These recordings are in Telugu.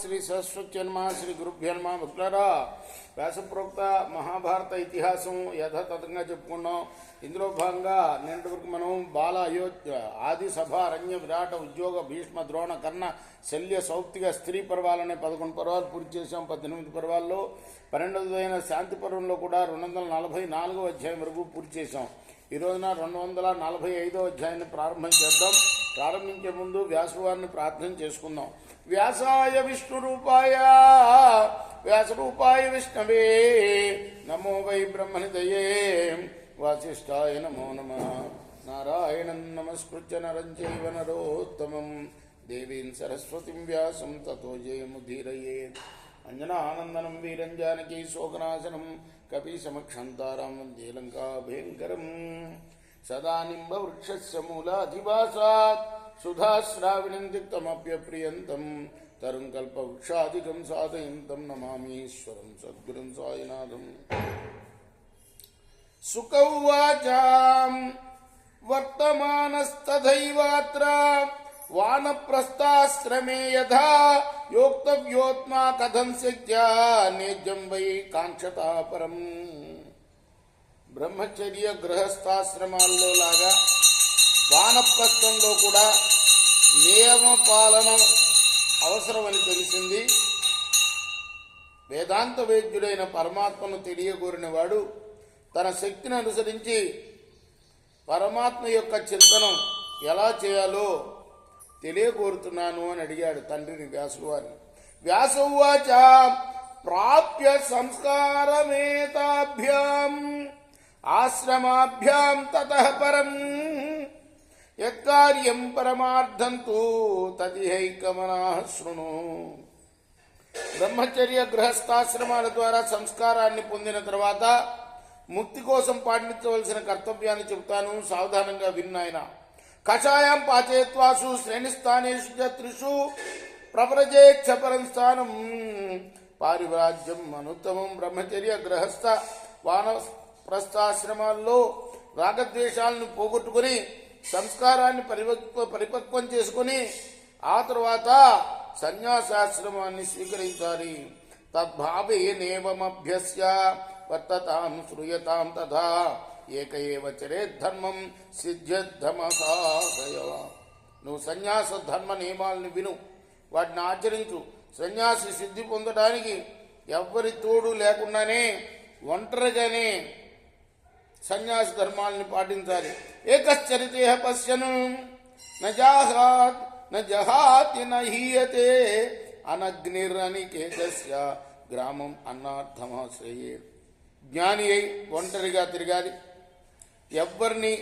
శ్రీ సరస్వత్యన్మ శ్రీ గురుభ్యన్మ మిత్రులారా వ్యాసప్రోక్త మహాభారత ఇతిహాసం యథాతథంగా చెప్పుకున్నాం. ఇందులో భాగంగా నిన్నటి వరకు మనం బాల అయోధ్య ఆది సభ అరణ్య విరాట ఉద్యోగ భీష్మ ద్రోణ కర్ణ శల్య సౌప్తిక స్త్రీ పర్వాలనే 11 పర్వాలు పూర్తి చేసాం. 18 పర్వాల్లో 12వ శాంతి పర్వంలో కూడా 244వ అధ్యాయం వరకు పూర్తి చేసాం. ఈ రోజున 245వ అధ్యాయాన్ని ప్రారంభం చేద్దాం. ప్రారంభించే ముందు వ్యాసవారిని ప్రార్థన చేసుకుందాం. వ్యాసాయ విష్ణురూపాయ వ్యాసరూపాయ విష్ణవే నమో వై బ్రహ్మనిదయే వాసిష్ఠాయ నమో నమః. నారాయణం నమస్కృత్య నరం చైవ నరోత్తమం దేవీం సరస్వతిం వ్యాసం తతో జయముదీరయేత్. అంజనానందనం వీరం జానకీ శోకనాశనం కపీశమక్షంతారాం వందే లంకాభయంకరం. సదా నింబవృక్షస్య మూలాధివాసాత్ సుధాశ్రావిణం తిక్తమప్యప్రియంతం తరుం కల్పవృక్షాదికం సాధయంతం నమామీశ్వరం సద్గురుం సాయినాథం. సుక ఉవాచ వర్తమానస్తథైవాత్ర వానప్రస్థాశ్రమే యథా యోక్తవ్యోత్మా కథం శక్త్యా నేజ్యం వై కాంక్షతా పరం. బ్రహ్మచర్య గృహస్థాశ్రమాల్లో లాగా వానప్రస్థంలో కూడా నియమ పాలనం అవసరమని తెలిసింది. వేదాంత వేద్యుడైన పరమాత్మను తెలియగోరిన వాడు తన శక్తిని అనుసరించి పరమాత్మ యొక్క చింతనం ఎలా చేయాలో తెలియకోరుతున్నాను అని అడిగాడు తండ్రిని వ్యాసుడు వారిని. వ్యాసోవాచ ప్రాప్య సంస్కారమేతాభ్యాం ఆశ్రమాభ్యాం తతః పరం యత్కార్యం పరమార్థం తు తదిహైకమనాః శృణు. బ్రహ్మచర్య గృహస్థాశ్రమాల ద్వారా సంస్కారాన్ని పొందిన తర్వాత ముక్తి కోసం పాటించవలసిన కర్తవ్యాన్ని చెబుతాను, సావధానంగా విన్నాయన. కషాయం పాచయత్వాసు శ్రేణిస్థానేషు చ త్రిషు ప్రవ్రజేచ్ఛ పరం స్థానం పారివ్రాజ్యం అనుత్తమం. బ్రహ్మచర్య గృహస్థ వానప్రస్థాశ్రమాల్లో రాగద్వేషాలను పోగొట్టుకుని సంస్కారాన్ని పరిపక్వం చేసుకుని ఆ తర్వాత సన్యాసాశ్రమాన్ని స్వీకరించాలి. తద్భావేనేవమభ్యస్య వర్తతాం శ్రూయతాం తథా ఏక ఏవ చరేద్ధర్మం సిద్ధ్యద్ధమసాదయ. నువ్వు సన్యాస ధర్మ నియమాలను విను, వాటిని ఆచరించు. సన్యాసి సిద్ధి పొందడానికి ఎవ్వరి తోడు లేకుండానే ఒంటరిగానే సన్యాస ధర్మాలని పాటించాలి. ఏకశ్చరితే పశ్యను నజహాతి నహీయతే అనగ్నిరనికేతస్య గ్రామం అన్నార్థమాశ్రయే. జ్ఞాని అయి ఒంటరిగా తిరగాలి, ఎవ్వరిని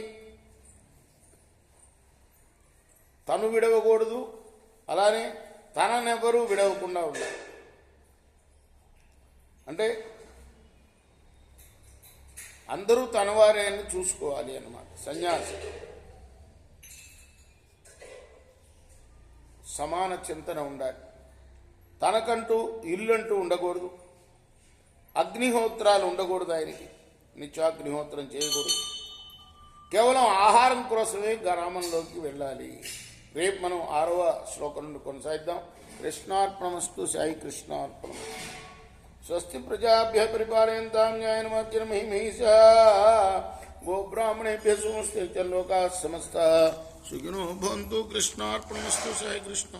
తను విడవకూడదు, అలానే తననెవరూ విడవకుండా ఉండాలి. అంటే అందరూ తనవారే అని చూసుకోవాలి అన్నమాట. సన్యాసి సమాన చింతన ఉండాలి. తనకంటూ ఇల్లంటూ ఉండకూడదు, అగ్నిహోత్రాలు ఉండకూడదు, ఆయనకి నిత్యాగ్నిహోత్రం చేయకూడదు. కేవలం ఆహారం కోసమే గ్రామంలోకి వెళ్ళాలి. రేపు మనం 6వ శ్లోకం నుండి కొనసాగిద్దాం. కృష్ణార్పణమస్తు. సాయి కృష్ణార్పణం. స్వస్తి ప్రజాభ్య పరిపాలయంతాం న్యాయేన మార్గేణ మహిం మహిషా గోబ్రాహ్మణేభ్యः శుభమస్తు. లోకాः సమస్తాः సుఖినో భవంతు. కృష్ణార్పణమస్తు. సాయి కృష్ణ.